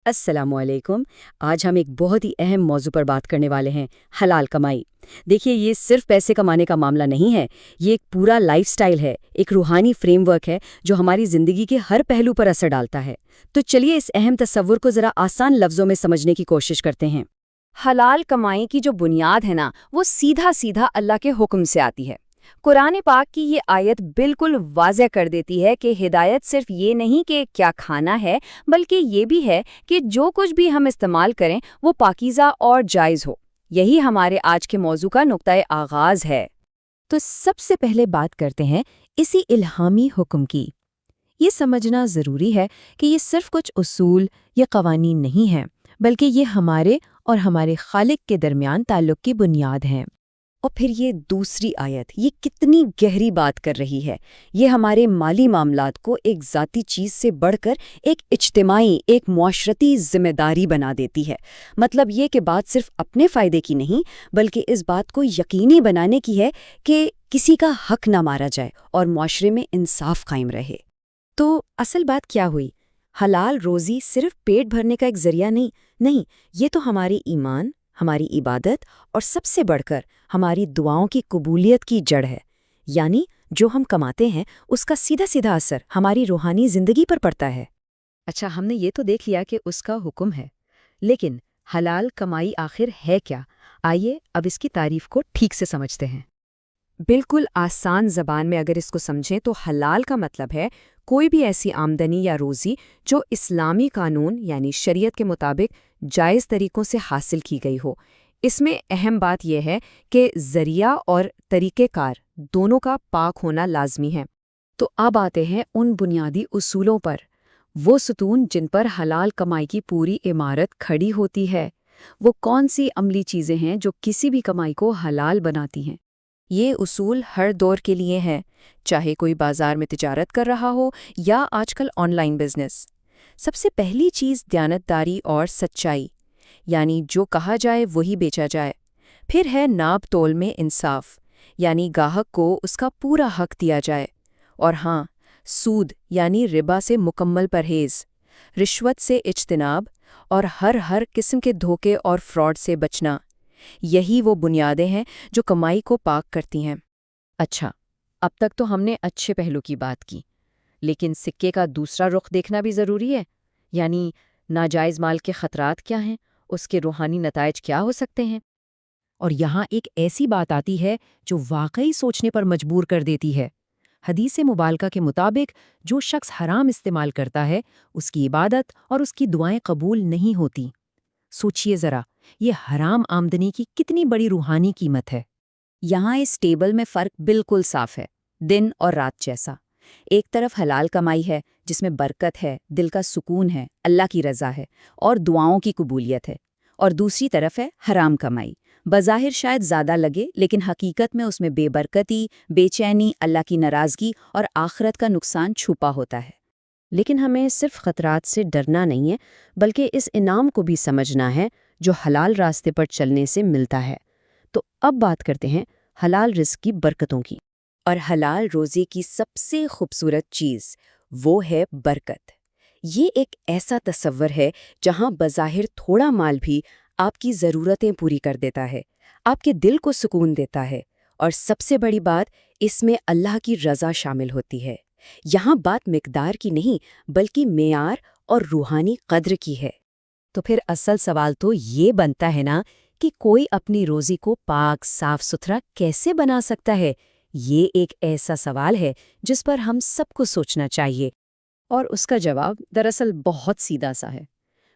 السلام علیکم۔ آج ہم ایک بہت ہی اہم موضوع پر بات کرنے والے ہیں، حلال کمائی۔ دیکھیے، یہ صرف پیسے کمانے کا معاملہ نہیں ہے، یہ ایک پورا لائف سٹائل ہے، ایک روحانی فریم ورک ہے جو ہماری زندگی کے ہر پہلو پر اثر ڈالتا ہے۔ تو چلیے اس اہم تصور کو ذرا آسان لفظوں میں سمجھنے کی کوشش کرتے ہیں۔ حلال کمائی کی جو بنیاد ہے نا، وہ سیدھا سیدھا اللہ کے حکم سے آتی ہے۔ قرآن پاک کی یہ آیت بالکل واضح کر دیتی ہے کہ ہدایت صرف یہ نہیں کہ کیا کھانا ہے، بلکہ یہ بھی ہے کہ جو کچھ بھی ہم استعمال کریں وہ پاکیزہ اور جائز ہو۔ یہی ہمارے آج کے موضوع کا نقطۂ آغاز ہے۔ تو سب سے پہلے بات کرتے ہیں اسی الہامی حکم کی۔ یہ سمجھنا ضروری ہے کہ یہ صرف کچھ اصول یا قوانین نہیں ہیں، بلکہ یہ ہمارے اور ہمارے خالق کے درمیان تعلق کی بنیاد ہیں۔ اور پھر یہ دوسری آیت، یہ کتنی گہری بات کر رہی ہے۔ یہ ہمارے مالی معاملات کو ایک ذاتی چیز سے بڑھ کر ایک اجتماعی، ایک معاشرتی ذمہ داری بنا دیتی ہے۔ مطلب یہ کہ بات صرف اپنے فائدے کی نہیں، بلکہ اس بات کو یقینی بنانے کی ہے کہ کسی کا حق نہ مارا جائے اور معاشرے میں انصاف قائم رہے۔ تو اصل بات کیا ہوئی؟ حلال روزی صرف پیٹ بھرنے کا ایک ذریعہ نہیں، یہ تو ہماری ایمان، ہماری عبادت اور سب سے بڑھ کر ہماری دعاؤں کی قبولیت کی جڑ ہے۔ یعنی جو ہم کماتے ہیں اس کا سیدھا سیدھا اثر ہماری روحانی زندگی پر پڑتا ہے۔ اچھا، ہم نے یہ تو دیکھ لیا کہ اس کا حکم ہے، لیکن حلال کمائی آخر ہے کیا؟ آئیے اب اس کی تعریف کو ٹھیک سے سمجھتے ہیں۔ بالکل آسان زبان میں اگر اس کو سمجھیں تو حلال کا مطلب ہے کوئی بھی ایسی آمدنی یا روزی جو اسلامی قانون یعنی شریعت کے مطابق جائز طریقوں سے حاصل کی گئی ہو۔ اس میں اہم بات یہ ہے کہ ذریعہ اور طریقہ کار دونوں کا پاک ہونا لازمی ہے۔ تو اب آتے ہیں ان بنیادی اصولوں پر، وہ ستون جن پر حلال کمائی کی پوری عمارت کھڑی ہوتی ہے۔ وہ کون سی عملی چیزیں ہیں جو کسی بھی کمائی کو حلال بناتی ہیں؟ یہ اصول ہر دور کے لیے ہیں، چاہے کوئی بازار میں تجارت کر رہا ہو یا آج کل آن لائن بزنس۔ سب سے پہلی چیز دیانتداری اور سچائی، یعنی جو کہا جائے وہی بیچا جائے۔ پھر ہے ناپ تول میں انصاف، یعنی گاہک کو اس کا پورا حق دیا جائے۔ اور ہاں، سود یعنی ربا سے مکمل پرہیز، رشوت سے اجتناب اور ہر قسم کے دھوکے اور فراڈ سے بچنا۔ یہی وہ بنیادیں ہیں جو کمائی کو پاک کرتی ہیں۔ اچھا، اب تک تو ہم نے اچھے پہلو کی بات کی، لیکن سکے کا دوسرا رخ دیکھنا بھی ضروری ہے۔ یعنی ناجائز مال کے خطرات کیا ہیں، اس کے روحانی نتائج کیا ہو سکتے ہیں؟ اور یہاں ایک ایسی بات آتی ہے جو واقعی سوچنے پر مجبور کر دیتی ہے۔ حدیث مبارکہ کے مطابق جو شخص حرام استعمال کرتا ہے اس کی عبادت اور اس کی دعائیں قبول نہیں ہوتی۔ سوچئے ذرا، یہ حرام آمدنی کی کتنی بڑی روحانی قیمت ہے۔ یہاں اس ٹیبل میں فرق بالکل صاف ہے، دن اور رات جیسا۔ ایک طرف حلال کمائی ہے جس میں برکت ہے، دل کا سکون ہے، اللہ کی رضا ہے اور دعاؤں کی قبولیت ہے، اور دوسری طرف ہے حرام کمائی۔ بظاہر شاید زیادہ لگے، لیکن حقیقت میں اس میں بے برکتی، بے چینی، اللہ کی ناراضگی اور آخرت کا نقصان چھپا ہوتا ہے۔ لیکن ہمیں صرف خطرات سے ڈرنا نہیں ہے، بلکہ اس انعام کو بھی سمجھنا ہے جو حلال راستے پر چلنے سے ملتا ہے۔ تو اب بات کرتے ہیں حلال رزق کی برکتوں کی۔ اور حلال روزی کی سب سے خوبصورت چیز وہ ہے برکت۔ یہ ایک ایسا تصور ہے جہاں بظاہر تھوڑا مال بھی آپ کی ضرورتیں پوری کر دیتا ہے، آپ کے دل کو سکون دیتا ہے، اور سب سے بڑی بات، اس میں اللہ کی رضا شامل ہوتی ہے۔ یہاں بات مقدار کی نہیں بلکہ معیار اور روحانی قدر کی ہے۔ تو پھر اصل سوال تو یہ بنتا ہے نا کہ کوئی اپنی روزی کو پاک صاف ستھرا کیسے بنا سکتا ہے؟ یہ ایک ایسا سوال ہے جس پر ہم سب کو سوچنا چاہیے۔ اور اس کا جواب دراصل بہت سیدھا سا ہے۔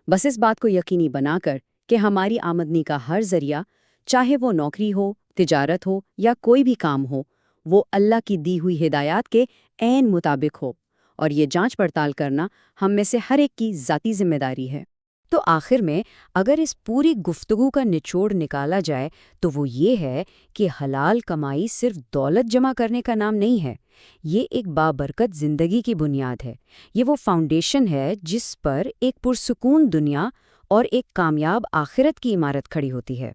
بس اس بات کو یقینی بنا کر کہ ہماری آمدنی کا ہر ذریعہ، چاہے وہ نوکری ہو، تجارت ہو یا کوئی بھی کام ہو، وہ اللہ کی دی ہوئی ہدایات کے عین مطابق ہو، اور یہ جانچ پڑتال کرنا ہم میں سے ہر ایک کی ذاتی ذمہ داری ہے۔ تو آخر میں اگر اس پوری گفتگو کا نچوڑ نکالا جائے تو وہ یہ ہے کہ حلال کمائی صرف دولت جمع کرنے کا نام نہیں ہے، یہ ایک بابرکت زندگی کی بنیاد ہے۔ یہ وہ فاؤنڈیشن ہے جس پر ایک پرسکون دنیا اور ایک کامیاب آخرت کی عمارت کھڑی ہوتی ہے۔